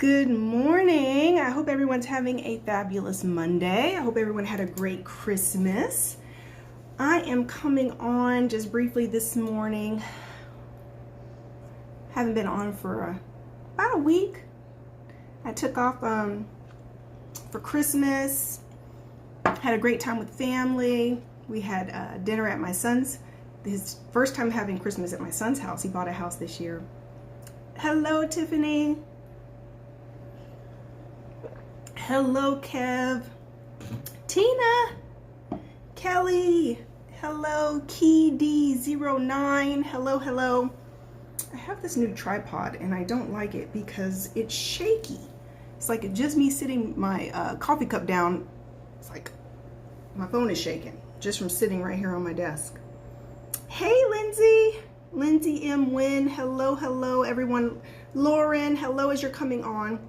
Good morning. I hope everyone's having a fabulous Monday. I hope everyone had a great Christmas. I am coming on just briefly this morning. Haven't been on for about a week. I took off for Christmas. Had a great time with family. We had dinner at my son's. His first time having Christmas at my son's house. He bought a house this year. Hello, Tiffany. Hello, Kev. Tina. Kelly. Hello, Key D09. Hello. I have this new tripod and I don't like it because it's shaky. It's like just me sitting my coffee cup down. It's like my phone is shaking just from sitting right here on my desk. Hey, Lindsay M. Wynn. Hello, everyone. Lauren, hello as you're coming on.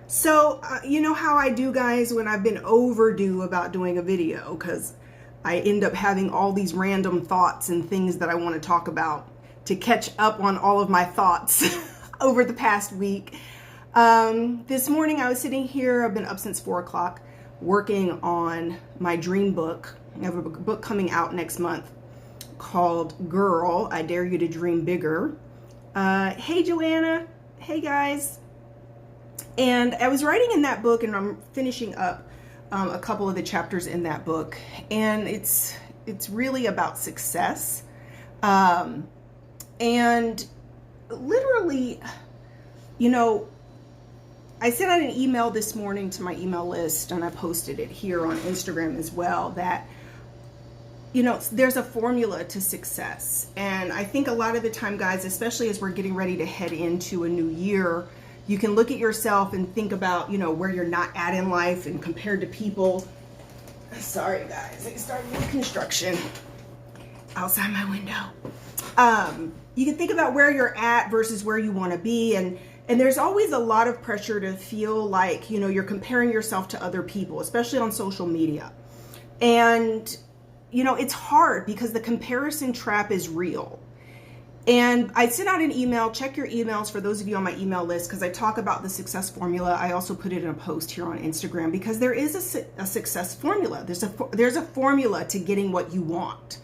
So, you know how I do, guys, when I've been overdue about doing a video, because I end up having all these random thoughts and things that I want to talk about to catch up on all of my thoughts over the past week. This morning I was sitting here, I've been up since 4 o'clock, working on my dream book. I have a book coming out next month called Girl, I Dare You to Dream Bigger. Hey, Joanna. Hey, guys. And I was writing in that book and I'm finishing up a couple of the chapters in that book. And it's really about success. And literally, you know, I sent out an email this morning to my email list and I posted it here on Instagram as well that, you know, there's a formula to success. And I think a lot of the time, guys, especially as we're getting ready to head into a new year, you can look at yourself and think about, you know, where you're not at in life and compared to people. Sorry, guys, I started new construction outside my window. You can think about where you're at versus where you want to be. And there's always a lot of pressure to feel like, you know, you're comparing yourself to other people, especially on social media. And, you know, it's hard because the comparison trap is real. And I sent out an email, check your emails for those of you on my email list, because I talk about the success formula. I also put it in a post here on Instagram because there is a success formula. There's a formula to getting what you want.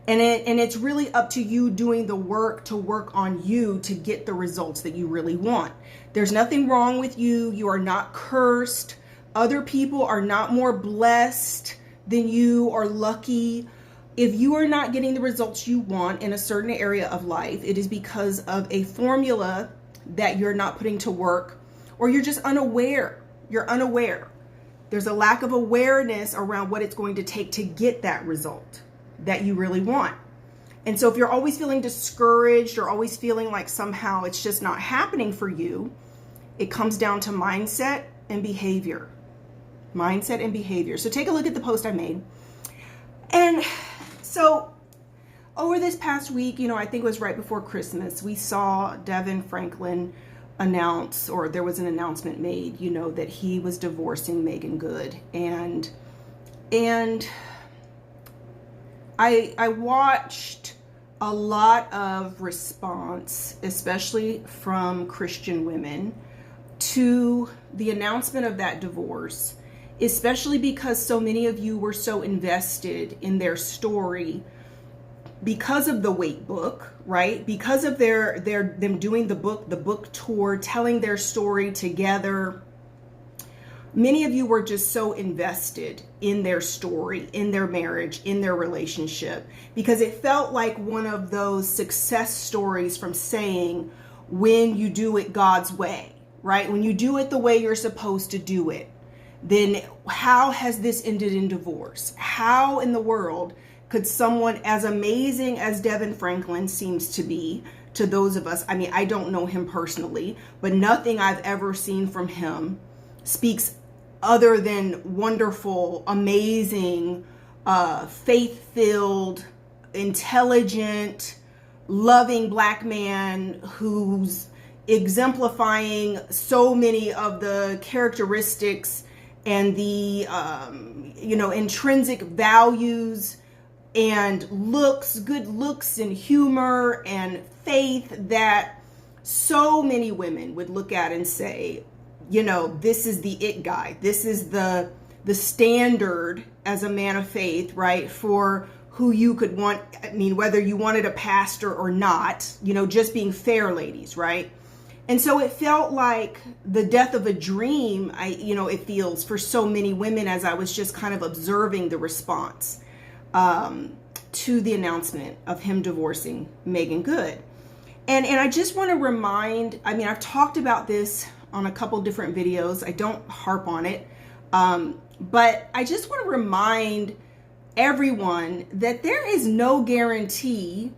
And it's really up to you doing the work to work on you to get the results that you really want. There's nothing wrong with you. You are not cursed. Other people are not more blessed than you or lucky. If you are not getting the results you want in a certain area of life, it is because of a formula that you're not putting to work, or you're just unaware. You're unaware. There's a lack of awareness around what it's going to take to get that result that you really want. And so if you're always feeling discouraged or always feeling like somehow it's just not happening for you, it comes down to mindset and behavior. Mindset and behavior. So take a look at the post I made. And so over this past week, you know, I think it was right before Christmas, we saw Devin Franklin announce, or there was an announcement made, you know, that he was divorcing Meagan Good. And I watched a lot of response, especially from Christian women, to the announcement of that divorce, especially because so many of you were so invested in their story because of the Wait book, right? Because of them doing the book tour, telling their story together. Many of you were just so invested in their story, in their marriage, in their relationship, because it felt like one of those success stories from saying, when you do it God's way, right? When you do it the way you're supposed to do it, then how has this ended in divorce? How in the world could someone as amazing as Devin Franklin seems to be to those of us? I mean, I don't know him personally, but nothing I've ever seen from him speaks other than wonderful, amazing, faith-filled, intelligent, loving Black man who's exemplifying so many of the characteristics and the, you know, intrinsic values and looks, good looks and humor and faith that so many women would look at and say, you know, this is the it guy. This is the standard as a man of faith, right? For who you could want. I mean, whether you wanted a pastor or not, you know, just being fair, ladies, right? And so it felt like the death of a dream, it feels for so many women as I was just kind of observing the response to the announcement of him divorcing Meagan Good. And I just want to remind, I've talked about this on a couple different videos. I don't harp on it. But I just want to remind everyone that there is no guarantee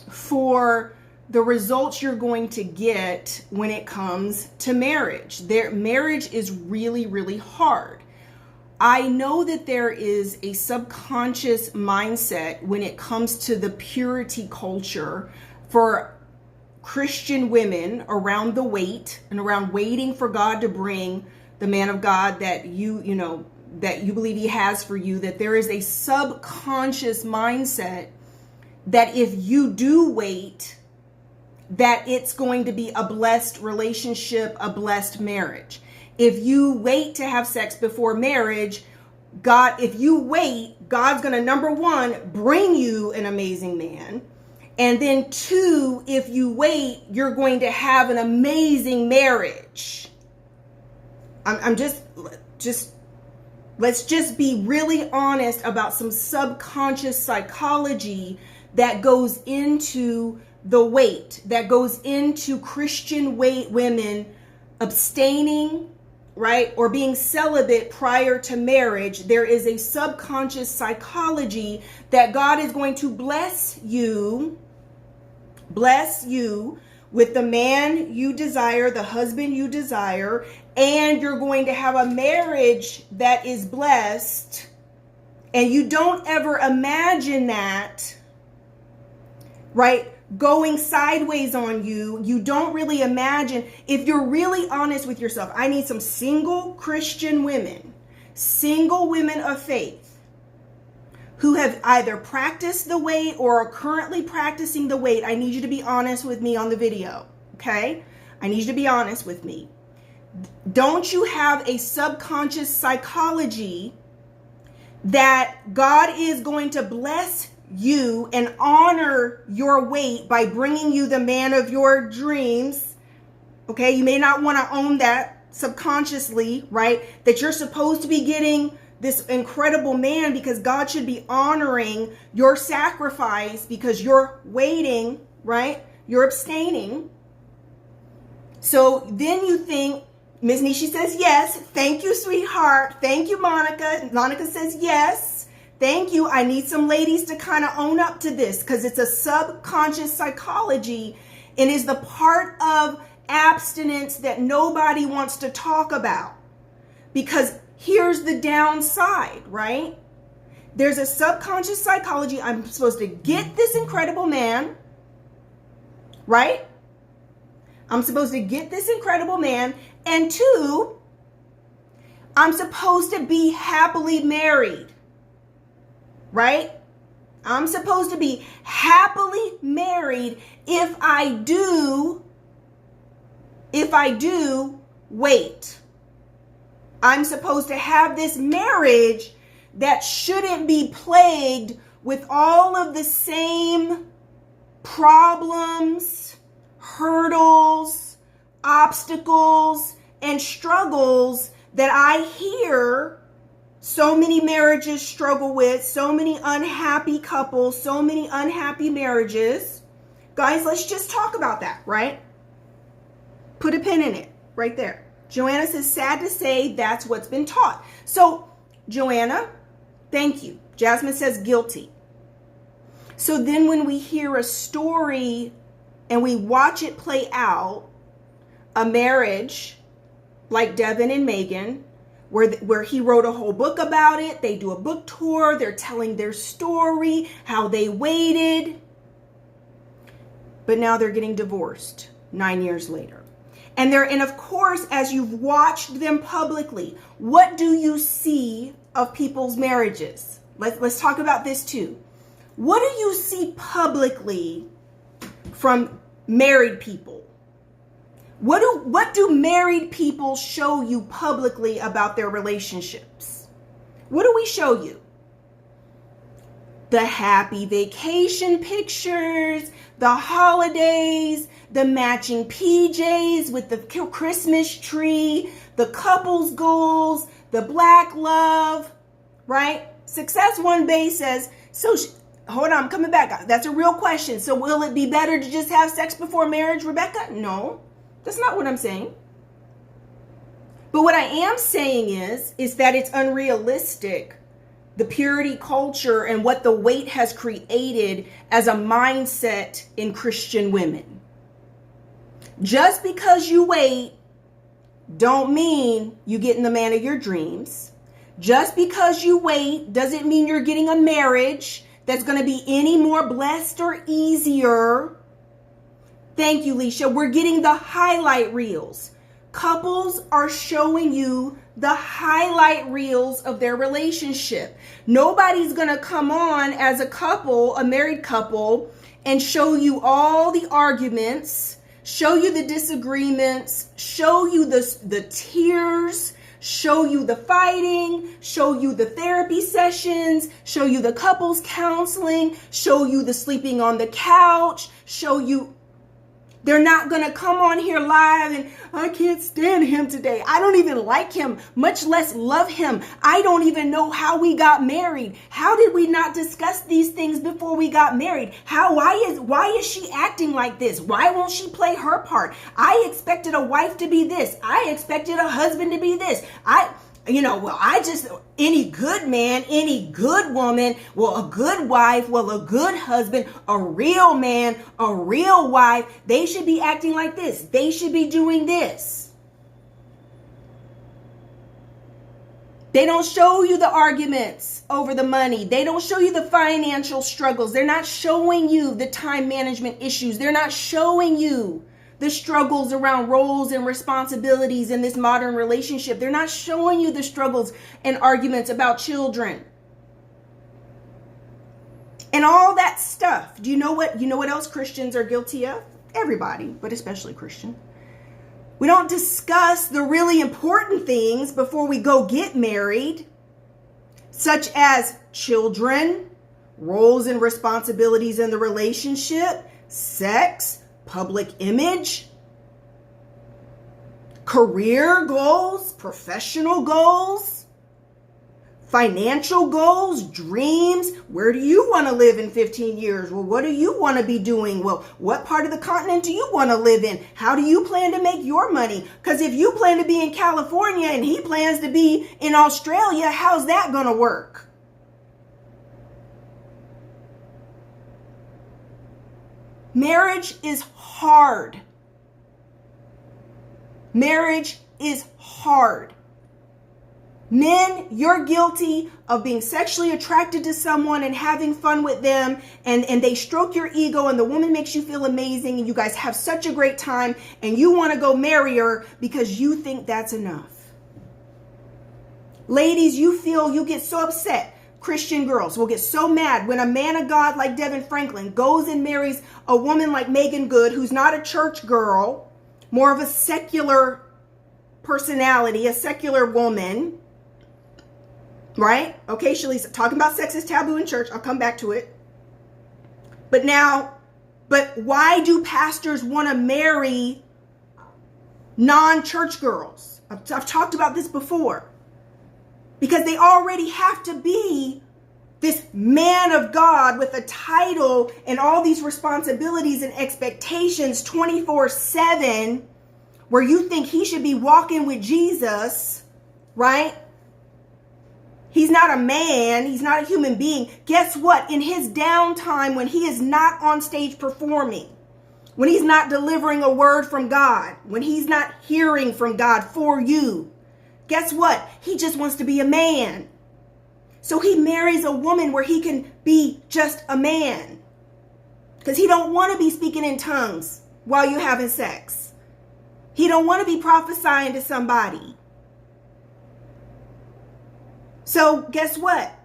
for the results you're going to get when it comes to marriage. Marriage is really, really hard. I know that there is a subconscious mindset when it comes to the purity culture for Christian women around the wait and around waiting for God to bring the man of God that you believe he has for you, that there is a subconscious mindset that if you do wait, that it's going to be a blessed relationship, a blessed marriage. If you wait to have sex before marriage, if you wait, God's going to, number one, bring you an amazing man. And then two, if you wait, you're going to have an amazing marriage. Let's just be really honest about some subconscious psychology that goes into the wait, that goes into Christian women abstaining, right, or being celibate prior to marriage. There is a subconscious psychology that God is going to bless you with the man you desire, the husband you desire, and you're going to have a marriage that is blessed. And you don't ever imagine that, right, going sideways on you. You don't really imagine, if you're really honest with yourself. I need some single Christian women, single women of faith, who have either practiced the wait or are currently practicing the wait. I need you to be honest with me on the video, okay? I need you to be honest with me. Don't you have a subconscious psychology that God is going to bless you and honor your wait by bringing you the man of your dreams? Okay, you may not want to own that subconsciously, right? That you're supposed to be getting this incredible man because God should be honoring your sacrifice because you're waiting, right? You're abstaining. So then you think, Ms. Nishi says yes. Thank you, sweetheart. Thank you, Monica. Monica says yes. Thank you. I need some ladies to kind of own up to this because it's a subconscious psychology and is the part of abstinence that nobody wants to talk about. Because here's the downside, right? There's a subconscious psychology. I'm supposed to get this incredible man, right? I'm supposed to get this incredible man. And two, I'm supposed to be happily married, right? I'm supposed to be happily married if I do wait. I'm supposed to have this marriage that shouldn't be plagued with all of the same problems, hurdles, obstacles, and struggles that I hear so many marriages struggle with, so many unhappy couples, so many unhappy marriages. Guys, let's just talk about that, right? Put a pin in it right there. Joanna says, sad to say that's what's been taught. So, Joanna, thank you. Jasmine says guilty. So then when we hear a story and we watch it play out, a marriage like Devin and Meagan, where he wrote a whole book about it, they do a book tour, they're telling their story, how they waited, but now they're getting divorced 9 years later. And of course, as you've watched them publicly, what do you see of people's marriages? Let's talk about this too. What do you see publicly from married people? What do married people show you publicly about their relationships? What do we show you? The happy vacation pictures, the holidays, the matching PJs with the Christmas tree, the couple's goals, the black love, right? Success One Base says, hold on, I'm coming back. That's a real question. So will it be better to just have sex before marriage, Rebecca? No, that's not what I'm saying. But what I am saying is that it's unrealistic, the purity culture and what the weight has created as a mindset in Christian women. Just because you wait don't mean you getting the man of your dreams. Just because you wait doesn't mean you're getting a marriage that's going to be any more blessed or easier. Thank you, Leisha. We're getting the highlight reels. Couples are showing you the highlight reels of their relationship. Nobody's going to come on as a couple, a married couple, and show you all the arguments, show you the disagreements, show you the tears, show you the fighting, show you the therapy sessions, show you the couples counseling, show you the sleeping on the couch, show you. They're not going to come on here live and I can't stand him today. I don't even like him, much less love him. I don't even know how we got married. How did we not discuss these things before we got married? Why is she acting like this? Why won't she play her part? I expected a wife to be this. I expected a husband to be this. Any good man, any good woman, a good wife, a good husband, a real man, a real wife, they should be acting like this. They should be doing this. They don't show you the arguments over the money. They don't show you the financial struggles. They're not showing you the time management issues. They're not showing you the struggles around roles and responsibilities in this modern relationship. They're not showing you the struggles and arguments about children and all that stuff. Do you know what else Christians are guilty of? Everybody, but especially Christian. We don't discuss the really important things before we go get married, such as children, roles and responsibilities in the relationship, sex, public image, career goals, professional goals, financial goals, dreams. Where do you want to live in 15 years? Well, what do you want to be doing? Well, what part of the continent do you want to live in? How do you plan to make your money? Because if you plan to be in California and he plans to be in Australia, how's that going to work? Marriage is hard. Marriage is hard. Men, you're guilty of being sexually attracted to someone and having fun with them, and they stroke your ego and the woman makes you feel amazing and you guys have such a great time and you want to go marry her because you think that's enough. Ladies, you get so upset. Christian girls will get so mad when a man of God like Devin Franklin goes and marries a woman like Megan Good, who's not a church girl, more of a secular personality, a secular woman, right? Okay, Shalisa, talking about sex is taboo in church. I'll come back to it. But why do pastors want to marry non-church girls? I've talked about this before. Because they already have to be this man of God with a title and all these responsibilities and expectations 24/7, where you think he should be walking with Jesus, right? He's not a man. He's not a human being. Guess what? In his downtime, when he is not on stage performing, when he's not delivering a word from God, when he's not hearing from God for you, guess what? He just wants to be a man. So he marries a woman where he can be just a man. Because he don't want to be speaking in tongues while you're having sex. He don't want to be prophesying to somebody. So guess what?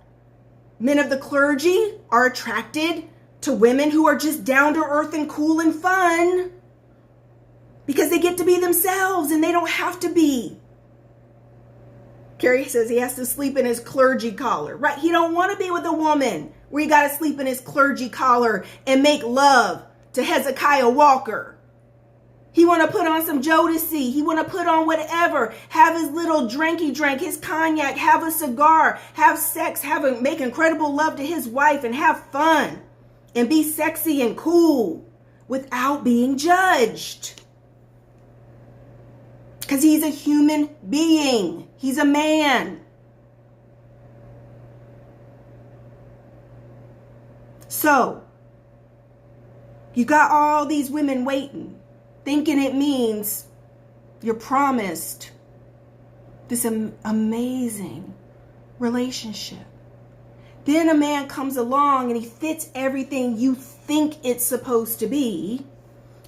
Men of the clergy are attracted to women who are just down to earth and cool and fun. because they get to be themselves and they don't have to be. Carrie says he has to sleep in his clergy collar. Right? He don't want to be with a woman where he got to sleep in his clergy collar and make love to Hezekiah Walker. He want to put on some Jodeci. He want to put on whatever. Have his little drinky drink, his cognac, have a cigar, have sex, make incredible love to his wife and have fun and be sexy and cool without being judged. Because he's a human being. He's a man. So, you got all these women waiting, thinking it means you're promised this amazing relationship. Then a man comes along and he fits everything you think it's supposed to be,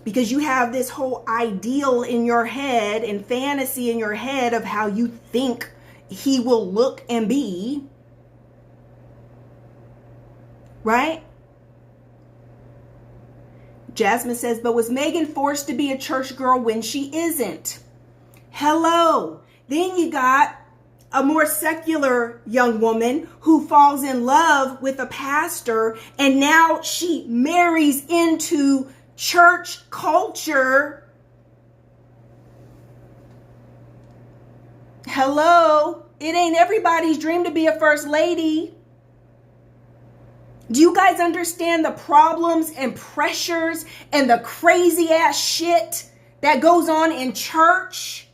because you have this whole ideal in your head and fantasy in your head of how you think he will look and be. Right? Jasmine says, but was Megan forced to be a church girl when she isn't? Hello. Then you got a more secular young woman who falls in love with a pastor, and now she marries into church culture. Hello. It ain't everybody's dream to be a first lady. Do you guys understand the problems and pressures and the crazy ass shit that goes on in church?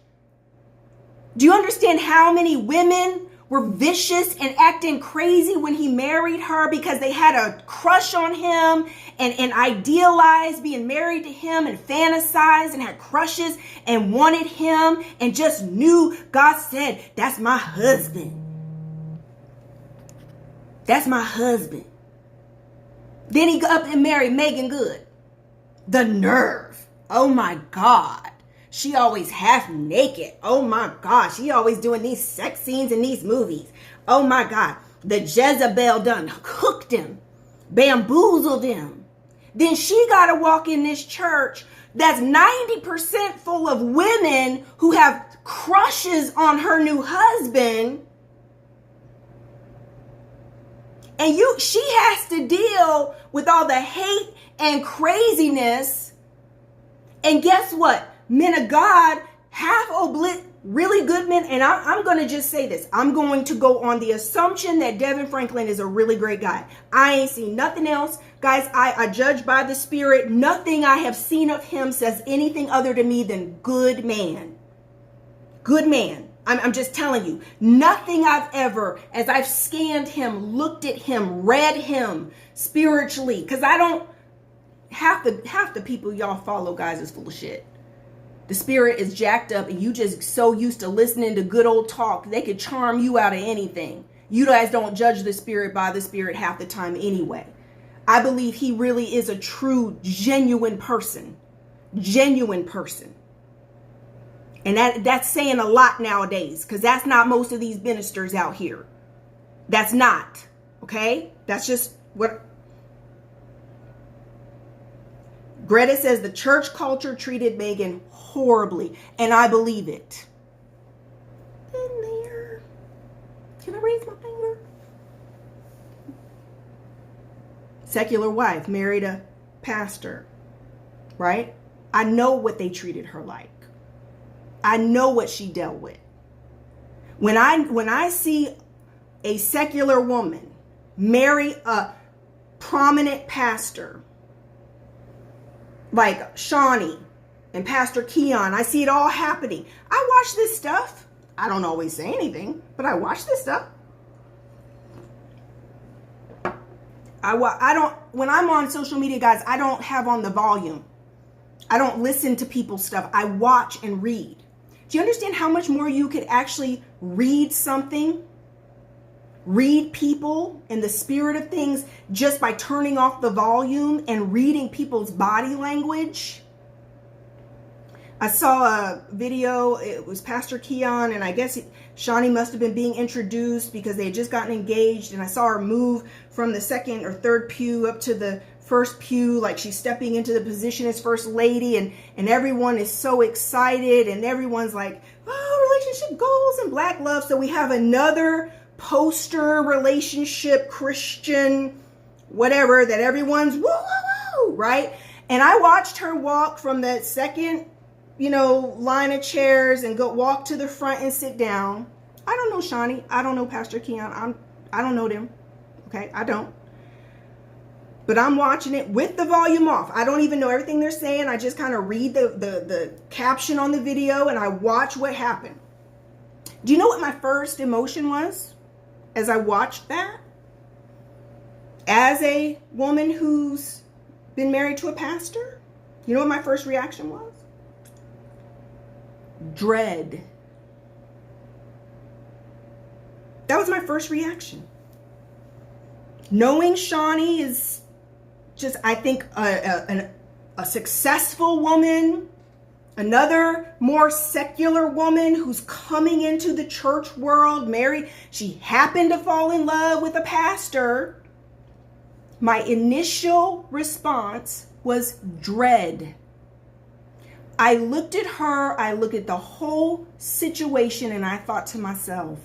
Do you understand how many women were vicious and acting crazy when he married her because they had a crush on him and idealized being married to him and fantasized and had crushes and wanted him and just knew God said, that's my husband. That's my husband. Then he got up and married Megan Good. The nerve. Oh my God. She always half naked. Oh my God. She always doing these sex scenes in these movies. Oh my God. The Jezebel done hooked him, bamboozled him. Then she got to walk in this church that's 90% full of women who have crushes on her new husband. And she has to deal with all the hate and craziness. And guess what? Men of God, really good men. And I'm going to just say this. I'm going to go on the assumption that Devin Franklin is a really great guy. I ain't seen nothing else. Guys, I judge by the Spirit. Nothing I have seen of him says anything other to me than good man. Good man. I'm just telling you, nothing I've ever, as I've scanned him, looked at him, read him spiritually, because I don't, half the people y'all follow, guys, is full of shit. The spirit is jacked up and you just so used to listening to good old talk, they could charm you out of anything. You guys don't judge the spirit by the spirit half the time anyway. I believe he really is a true, genuine person. Genuine person. And that's saying a lot nowadays, because that's not most of these ministers out here. That's not. Okay? That's just what. Greta says the church culture treated Megan horribly. And I believe it. In there. Can I raise my finger? Secular wife married a pastor. Right? I know what they treated her like. I know what she dealt with. When I see a secular woman marry a prominent pastor like Shawnee and Pastor Keon, I see it all happening. I watch this stuff. I don't always say anything, but I watch this stuff. When I'm on social media, guys, I don't have on the volume. I don't listen to people's stuff. I watch and read. Do you understand how much more you could actually read something? Read people and the spirit of things just by turning off the volume and reading people's body language? I saw a video. It was Pastor Keon, and I guess Shawnee must have been being introduced because they had just gotten engaged, and I saw her move from the second or third pew up to the first pew, like she's stepping into the position as first lady, and everyone is so excited, and everyone's like, oh, relationship goals and black love. So we have another poster relationship, Christian, whatever, that everyone's woo, woo, woo, right? And I watched her walk from that second, line of chairs and walk to the front and sit down. I don't know Shawnee. I don't know Pastor Keon. I don't know them. Okay, I don't. But I'm watching it with the volume off. I don't even know everything they're saying. I just kind of read the caption on the video and I watch what happened. Do you know what my first emotion was as I watched that? As a woman who's been married to a pastor, you know what my first reaction was? Dread. That was my first reaction. Knowing Shawnee is just, I think, a successful woman, another more secular woman who's coming into the church world, married. She happened to fall in love with a pastor. My initial response was dread. I looked at her, I looked at the whole situation, and I thought to myself,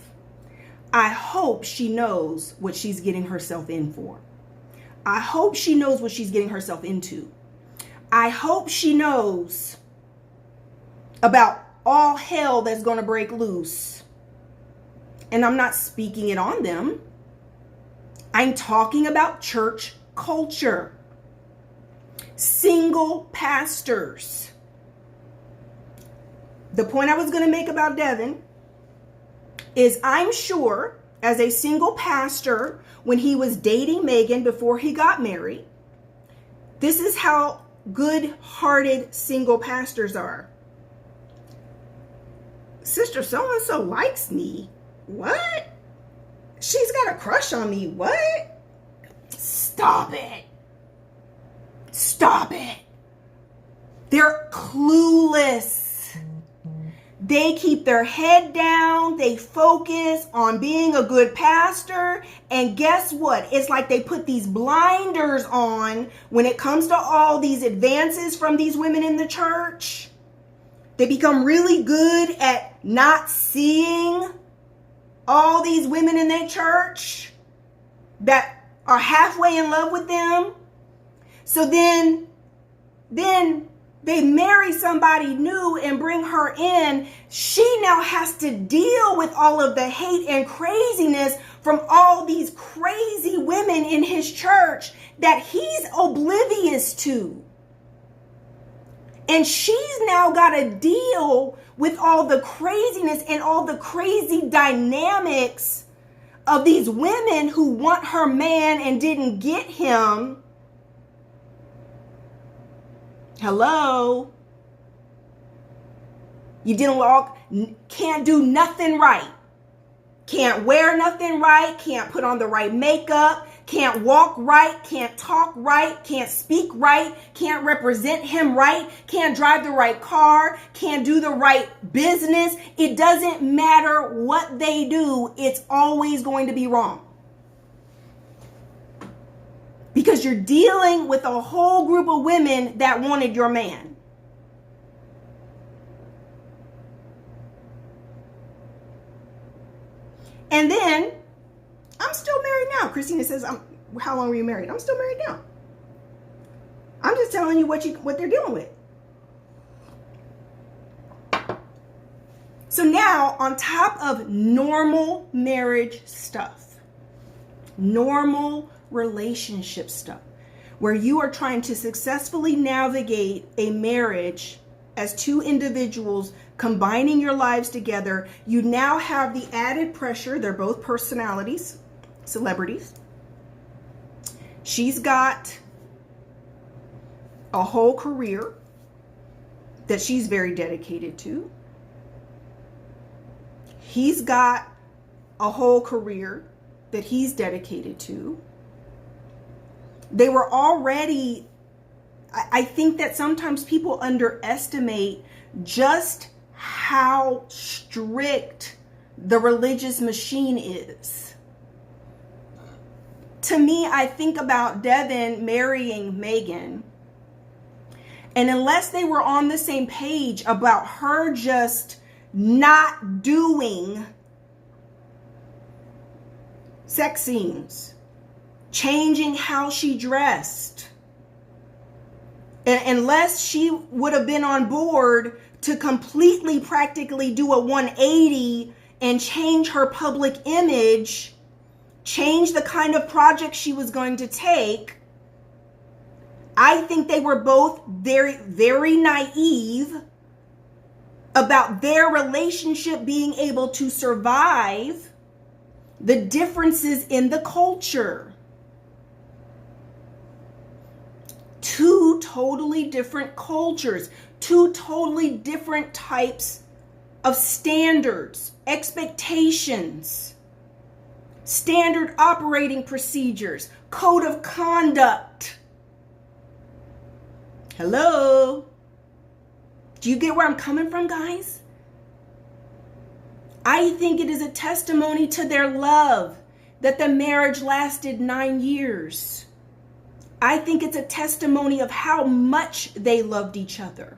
I hope she knows what she's getting herself in for. I hope she knows what she's getting herself into. I hope she knows about all hell that's going to break loose. And I'm not speaking it on them. I'm talking about church culture. Single pastors. The point I was going to make about Devin is I'm sure as a single pastor, when he was dating Megan before he got married, this is how good-hearted single pastors are. Sister so-and-so likes me. What? She's got a crush on me. What? Stop it. Stop it. They're clueless. They keep their head down. They focus on being a good pastor. And guess what? It's like they put these blinders on when it comes to all these advances from these women in the church. They become really good at not seeing all these women in their church that are halfway in love with them. So then they marry somebody new and bring her in. She now has to deal with all of the hate and craziness from all these crazy women in his church that he's oblivious to. And she's now got to deal with all the craziness and all the crazy dynamics of these women who want her man and didn't get him. Hello? You didn't walk, can't do nothing right. Can't wear nothing right, can't put on the right makeup, can't walk right, can't talk right, can't speak right, can't represent him right, can't drive the right car, can't do the right business. It doesn't matter what they do, it's always going to be wrong. Because you're dealing with a whole group of women that wanted your man. And then, I'm still married now. Christina says, how long were you married? I'm still married now. I'm just telling you what they're dealing with. So now, on top of normal marriage stuff, normal relationship stuff, where you are trying to successfully navigate a marriage as two individuals combining your lives together, you now have the added pressure. They're both personalities, celebrities. She's got a whole career that she's very dedicated to. He's got a whole career that he's dedicated to. They were already I think that sometimes people underestimate just how strict the religious machine is. To me, I think about Devin marrying Megan, and unless they were on the same page about her just not doing sex scenes, changing how she dressed, and unless she would have been on board to completely practically do a 180 and change her public image, change the kind of project she was going to take, I think they were both very, very naive about their relationship being able to survive the differences in the culture. Two totally different cultures, two totally different types of standards, expectations, standard operating procedures, code of conduct. Hello? Do you get where I'm coming from, guys? I think it is a testimony to their love that the marriage lasted 9 years. I think it's a testimony of how much they loved each other,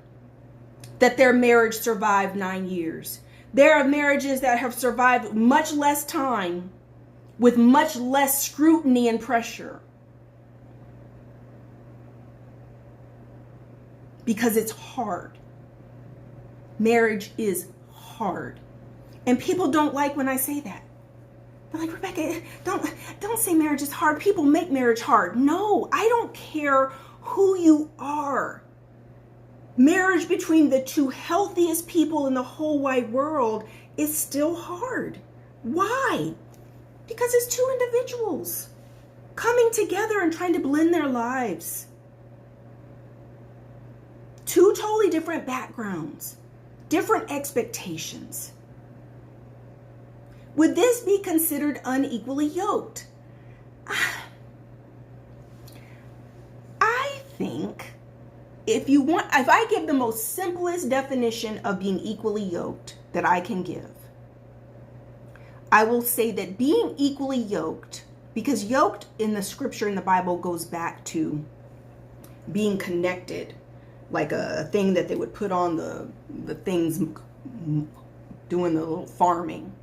that their marriage survived 9 years. There are marriages that have survived much less time with much less scrutiny and pressure. Because it's hard. Marriage is hard. And people don't like when I say that. They're like, Rebecca, don't say marriage is hard. People make marriage hard. No, I don't care who you are. Marriage between the two healthiest people in the whole wide world is still hard. Why? Because it's two individuals coming together and trying to blend their lives. Two totally different backgrounds, different expectations. Would this be considered unequally yoked? I think if I give the most simplest definition of being equally yoked that I can give, I will say that being equally yoked, because yoked in the scripture in the Bible goes back to being connected, like a thing that they would put on the things doing the little farming.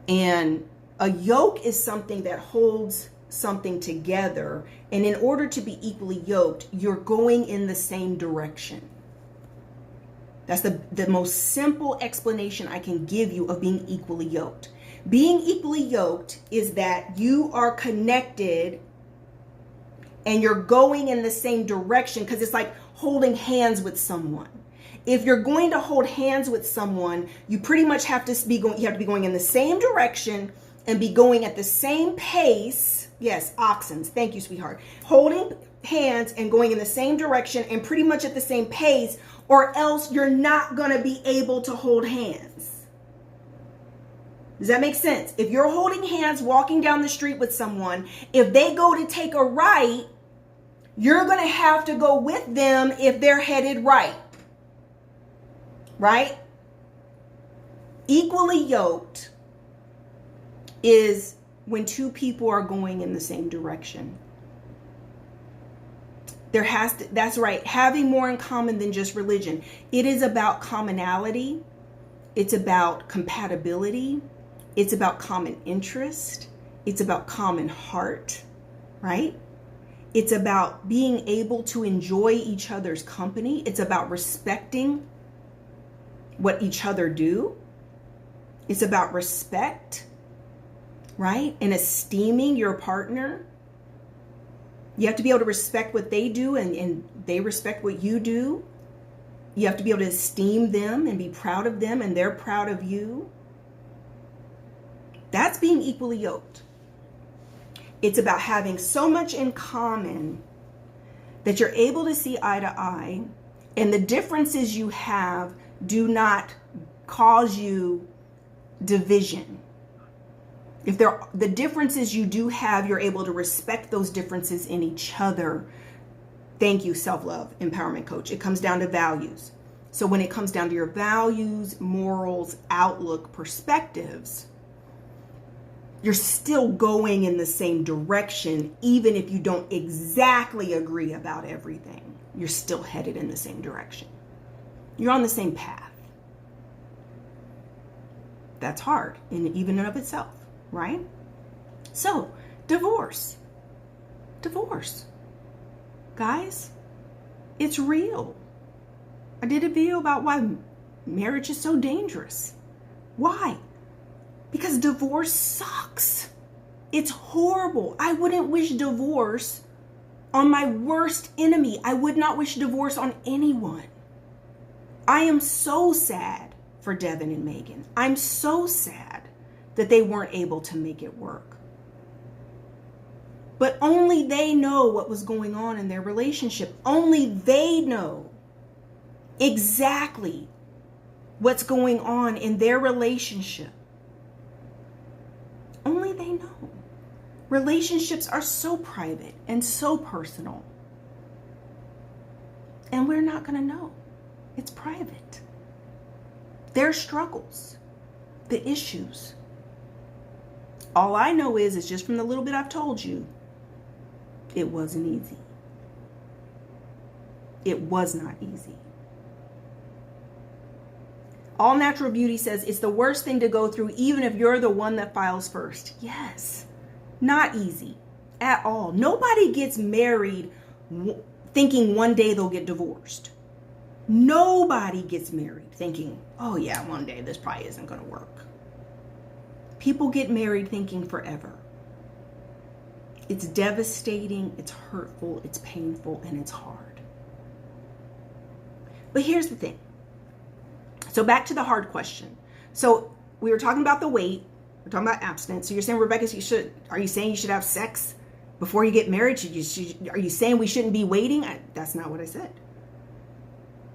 And a yoke is something that holds something together. And in order to be equally yoked, you're going in the same direction. That's the most simple explanation I can give you of being equally yoked. Being equally yoked is that you are connected and you're going in the same direction, because it's like holding hands with someone. If you're going to hold hands with someone, you pretty much have to be going in the same direction and be going at the same pace. Yes, oxens. Thank you, sweetheart. Holding hands and going in the same direction and pretty much at the same pace, or else you're not going to be able to hold hands. Does that make sense? If you're holding hands walking down the street with someone, if they go to take a right, you're going to have to go with them if they're headed right. Right? Equally yoked is when two people are going in the same direction. That's right, having more in common than just religion. It is about commonality. It's about compatibility. It's about common interest. It's about common heart, right? It's about being able to enjoy each other's company. It's about respecting what each other do. It's about respect, right? And esteeming your partner. You have to be able to respect what they do and they respect what you do. You have to be able to esteem them and be proud of them and they're proud of you. That's being equally yoked. It's about having so much in common that you're able to see eye to eye, and the differences you have do not cause you division. If the differences you do have, you're able to respect those differences in each other. Thank you, self-love empowerment coach. It comes down to values. So when it comes down to your values, morals, outlook, perspectives, you're still going in the same direction, even if you don't exactly agree about everything. You're still headed in the same direction. You're on the same path. That's hard even in of itself, right? So, divorce. Guys, it's real. I did a video about why marriage is so dangerous. Why? Because divorce sucks. It's horrible. I wouldn't wish divorce on my worst enemy. I would not wish divorce on anyone. I am so sad for Devin and Megan. I'm so sad that they weren't able to make it work. But only they know what was going on in their relationship. Only they know exactly what's going on in their relationship. Only they know. Relationships are so private and so personal. And we're not going to know. It's private. Their struggles, the issues. All I know is just from the little bit I've told you, it wasn't easy. It was not easy. All Natural Beauty says it's the worst thing to go through, even if you're the one that files first. Yes, not easy at all. Nobody gets married thinking one day they'll get divorced. Nobody gets married thinking, oh yeah, one day this probably isn't going to work. People get married thinking forever. It's devastating, it's hurtful, it's painful, and it's hard. But here's the thing. So back to the hard question. So we were talking about the weight. We're talking about abstinence. So you're saying, Rebecca, are you saying you should have sex before you get married? Are you saying we shouldn't be waiting? That's not what I said.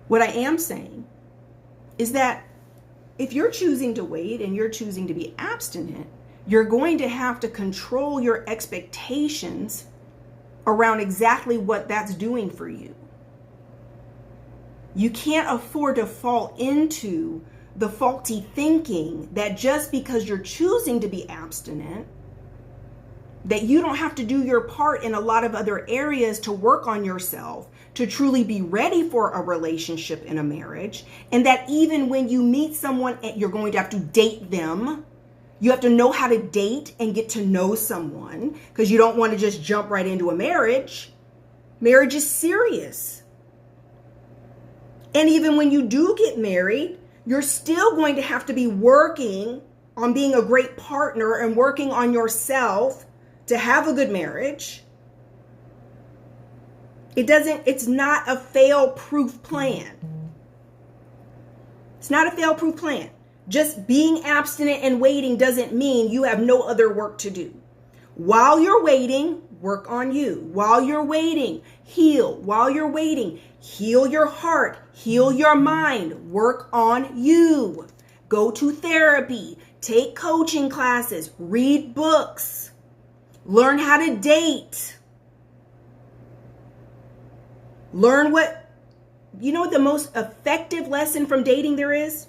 What I am saying is that if you're choosing to wait and you're choosing to be abstinent, you're going to have to control your expectations around exactly what that's doing for you. You can't afford to fall into the faulty thinking that just because you're choosing to be abstinent, that you don't have to do your part in a lot of other areas to work on yourself, to truly be ready for a relationship in a marriage, and that even when you meet someone, you're going to have to date them. You have to know how to date and get to know someone, because you don't want to just jump right into a marriage. Marriage is serious. And even when you do get married, you're still going to have to be working on being a great partner and working on yourself to have a good marriage. It's not a fail-proof plan. It's not a fail-proof plan. Just being abstinent and waiting doesn't mean you have no other work to do. While you're waiting, work on you. While you're waiting, heal. While you're waiting, heal your heart, heal your mind, work on you. Go to therapy, take coaching classes, read books, learn how to date. Learn what the most effective lesson from dating there is?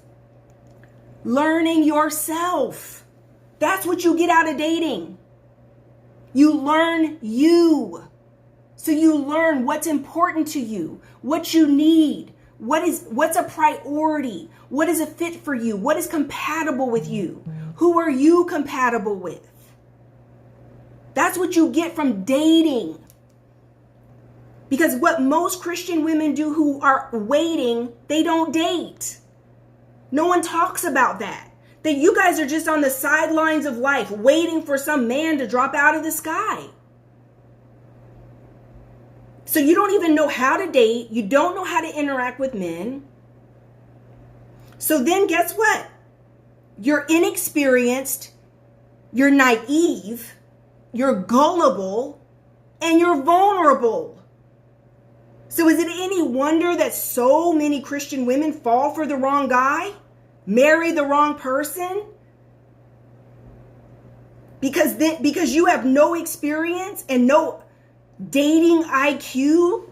Learning yourself. That's what you get out of dating. You learn you. So you learn what's important to you, what you need, what's a priority, what is a fit for you, what is compatible with you, who are you compatible with. That's what you get from dating. Because what most Christian women do who are waiting, they don't date. No one talks about that. That you guys are just on the sidelines of life, waiting for some man to drop out of the sky. So you don't even know how to date. You don't know how to interact with men. So then guess what? You're inexperienced, you're naive, you're gullible, and you're vulnerable. So is it any wonder that so many Christian women fall for the wrong guy? Marry the wrong person? Because you have no experience and no dating IQ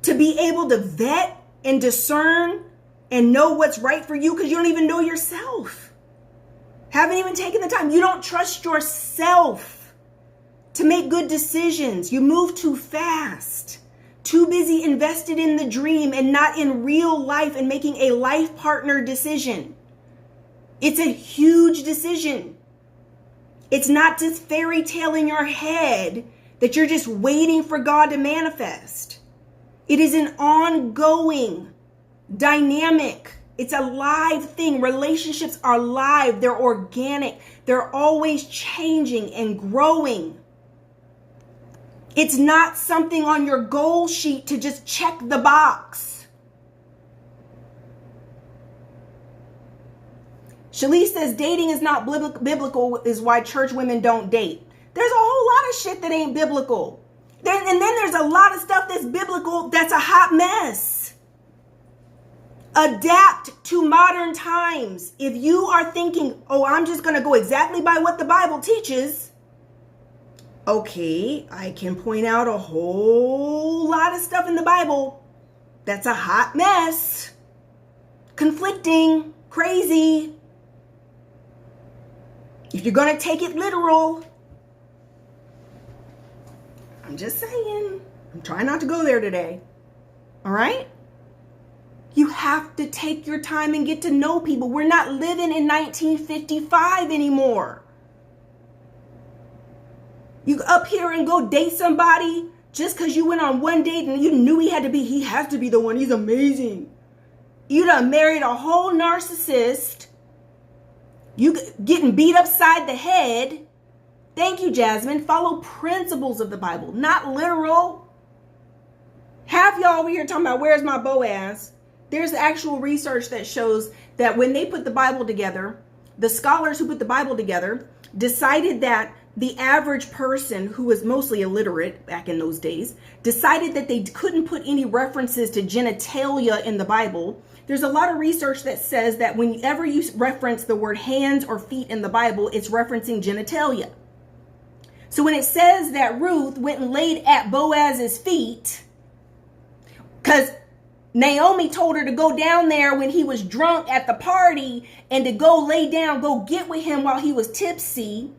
to be able to vet and discern and know what's right for you because you don't even know yourself. Haven't even taken the time. You don't trust yourself to make good decisions. You move too fast. Too busy invested in the dream and not in real life and making a life partner decision. It's a huge decision. It's not just fairy tale in your head that you're just waiting for God to manifest. It is an ongoing dynamic. It's a live thing. Relationships are live. They're organic. They're always changing and growing. It's not something on your goal sheet to just check the box. Shalice says dating is not biblical is why church women don't date. There's a whole lot of shit that ain't biblical. And then there's a lot of stuff that's biblical that's a hot mess. Adapt to modern times. If you are thinking, oh, I'm just going to go exactly by what the Bible teaches. Okay, I can point out a whole lot of stuff in the Bible that's a hot mess. Conflicting, crazy. If you're going to take it literal, I'm just saying, I'm trying not to go there today. All right? You have to take your time and get to know people. We're not living in 1955 anymore. You up here and go date somebody just because you went on one date and you knew he has to be the one. He's amazing. You done married a whole narcissist. You getting beat upside the head. Thank you, Jasmine. Follow principles of the Bible, not literal. Half y'all over here talking about where's my Boaz. There's actual research that shows that when they put the Bible together, the scholars who put the Bible together decided that the average person who was mostly illiterate back in those days decided that they couldn't put any references to genitalia in the Bible. There's a lot of research that says that whenever you reference the word hands or feet in the Bible, it's referencing genitalia. So when it says that Ruth went and laid at Boaz's feet, because Naomi told her to go down there when he was drunk at the party and to go lay down, go get with him while he was tipsy.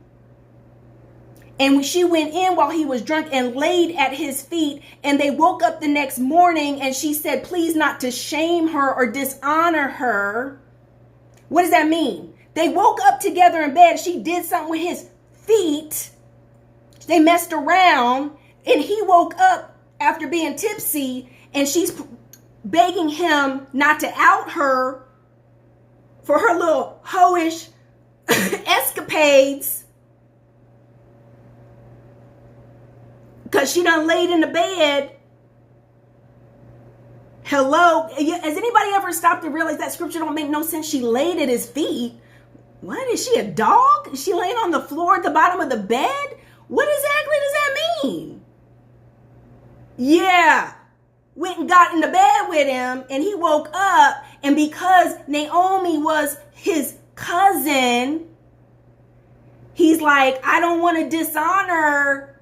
And when she went in while he was drunk and laid at his feet, and they woke up the next morning and she said, please not to shame her or dishonor her. What does that mean? They woke up together in bed. She did something with his feet. They messed around and he woke up after being tipsy and she's begging him not to out her for her little hoish escapades. Because she done laid in the bed. Hello? Has anybody ever stopped to realize that scripture don't make no sense? She laid at his feet. What? Is she a dog? Is she laying on the floor at the bottom of the bed? What exactly does that mean? Yeah. Went and got in the bed with him and he woke up, and because Naomi was his cousin, he's like, I don't want to dishonor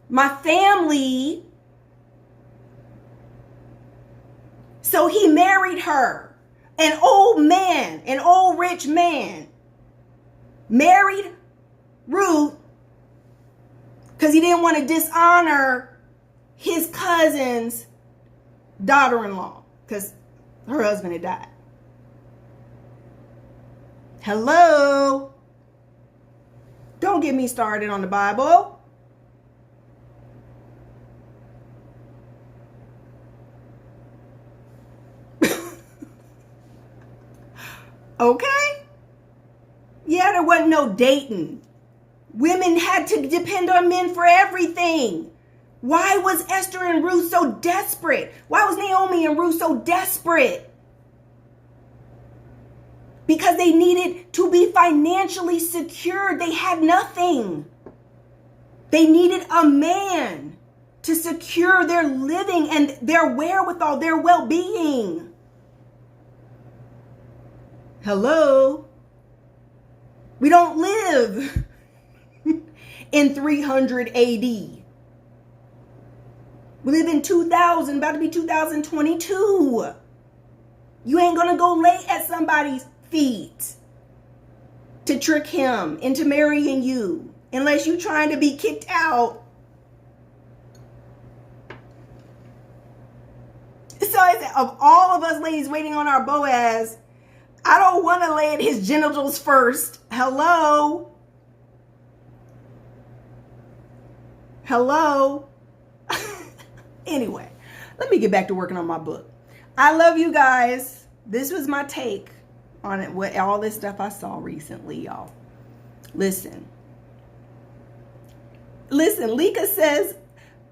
my family. So he married her. An old man, an old rich man, married Ruth because he didn't want to dishonor his cousin's daughter-in-law because her husband had died. Hello? Don't get me started on the Bible. Okay? Yeah, there wasn't no dating. Women had to depend on men for everything. Why was Esther and Ruth so desperate? Why was Naomi and Ruth so desperate? Because they needed to be financially secure. They had nothing. They needed a man to secure their living and their wherewithal, their well-being. Hello? We don't live in 300 AD. We We live in 2000, about to be 2022. You ain't gonna go lay at somebody's feet to trick him into marrying you unless you're trying to be kicked out. So I said, of all of us ladies waiting on our Boaz, I don't want to lay at his genitals first. Hello? Hello? Anyway, let me get back to working on my book. I love you guys. This was my take on it, what all this stuff I saw recently, y'all. Listen, Lika says,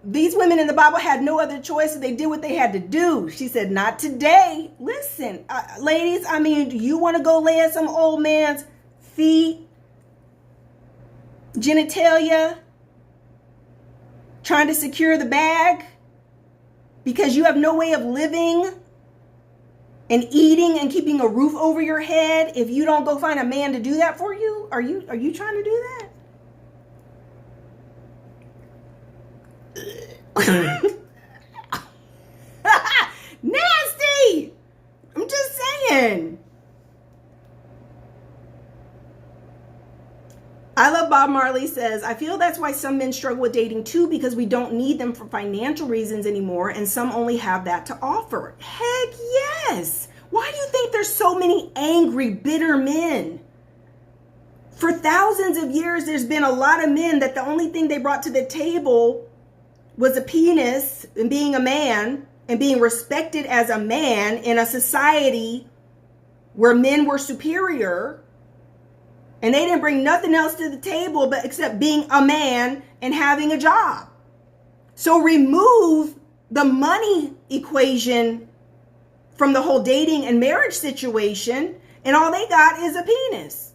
these women in the Bible had no other choice, so they did what they had to do. She said, not today. Listen, ladies, I mean, you want to go lay at some old man's feet, genitalia, trying to secure the bag because you have no way of living and eating and keeping a roof over your head if you don't go find a man to do that for you? Are you trying to do that? Nasty! I'm just saying. I Love Bob Marley says, I feel that's why some men struggle with dating too, because we don't need them for financial reasons anymore, and some only have that to offer. Heck yes! Why do you think there's so many angry, bitter men? For thousands of years, there's been a lot of men that the only thing they brought to the table was a penis and being a man and being respected as a man in a society where men were superior, and they didn't bring nothing else to the table but except being a man and having a job. So remove the money equation from the whole dating and marriage situation, and all they got is a penis.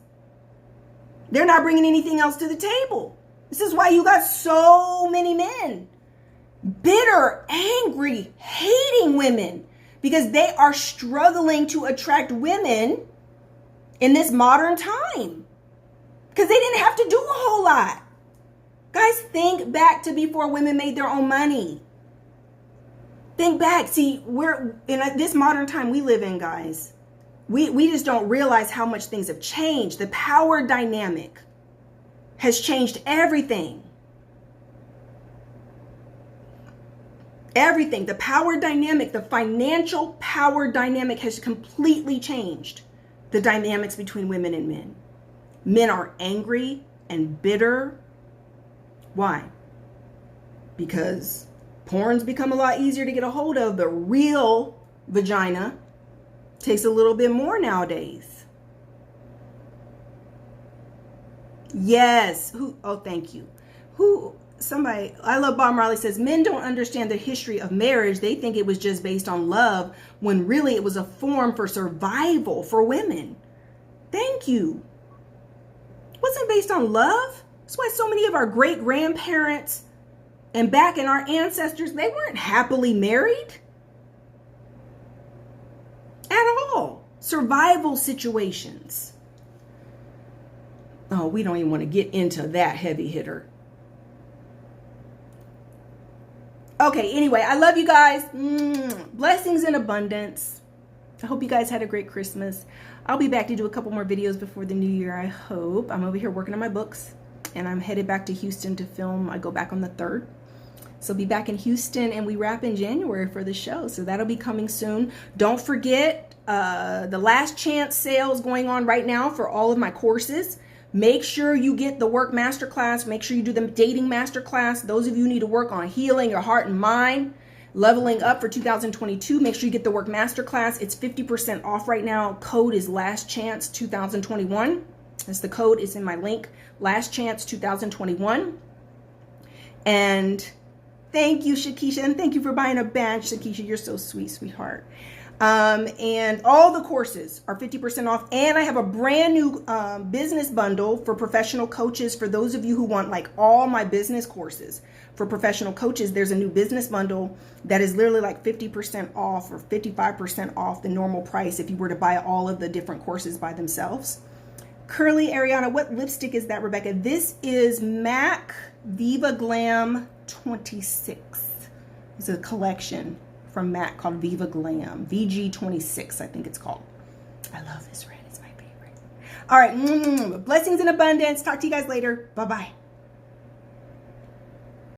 They're not bringing anything else to the table. This is why you got so many men, bitter, angry, hating women, because they are struggling to attract women in this modern time because they didn't have to do a whole lot. Guys, think back to before women made their own money. Think back. See, we're in this modern time we live in, guys. We just don't realize how much things have changed. The power dynamic has changed everything. Everything. The power dynamic, the financial power dynamic has completely changed the dynamics between women and men. Men are angry and bitter. Why? Because porn's become a lot easier to get a hold of. The real vagina takes a little bit more nowadays. Yes. Oh, thank you. Somebody, I Love Bob Marley says, men don't understand the history of marriage. They think it was just based on love, when really it was a form for survival for women. Thank you. It wasn't based on love. That's why so many of our great grandparents and back in our ancestors, they weren't happily married at all. Survival situations. Oh, we don't even want to get into that heavy hitter. Okay, anyway, I love you guys. Blessings in abundance. I hope you guys had a great Christmas. I'll be back to do a couple more videos before the new year, I hope. I'm over here working on my books, and I'm headed back to Houston to film. I go back on the 3rd. So be back in Houston, and we wrap in January for the show. So that'll be coming soon. Don't forget the last chance sales going on right now for all of my courses. Make sure you get the Work Masterclass. Make sure you do the Dating Masterclass. Those of you who need to work on healing your heart and mind, leveling up for 2022, make sure you get the Work Masterclass. It's 50% off right now. Code is Last Chance 2021. That's the code. It's in my link. Last Chance 2021. And thank you, Shakisha. And thank you for buying a badge, Shakisha. You're so sweet, sweetheart. And all the courses are 50% off. And I have a brand new business bundle for professional coaches. For those of you who want like all my business courses for professional coaches, there's a new business bundle that is literally like 50% off or 55% off the normal price if you were to buy all of the different courses by themselves. Curly Ariana, what lipstick is that, Rebecca? This is MAC Viva Glam 26. It's a collection from MAC called Viva Glam. VG26, I think it's called. I love this red. It's my favorite. All right. Blessings in abundance. Talk to you guys later. Bye-bye.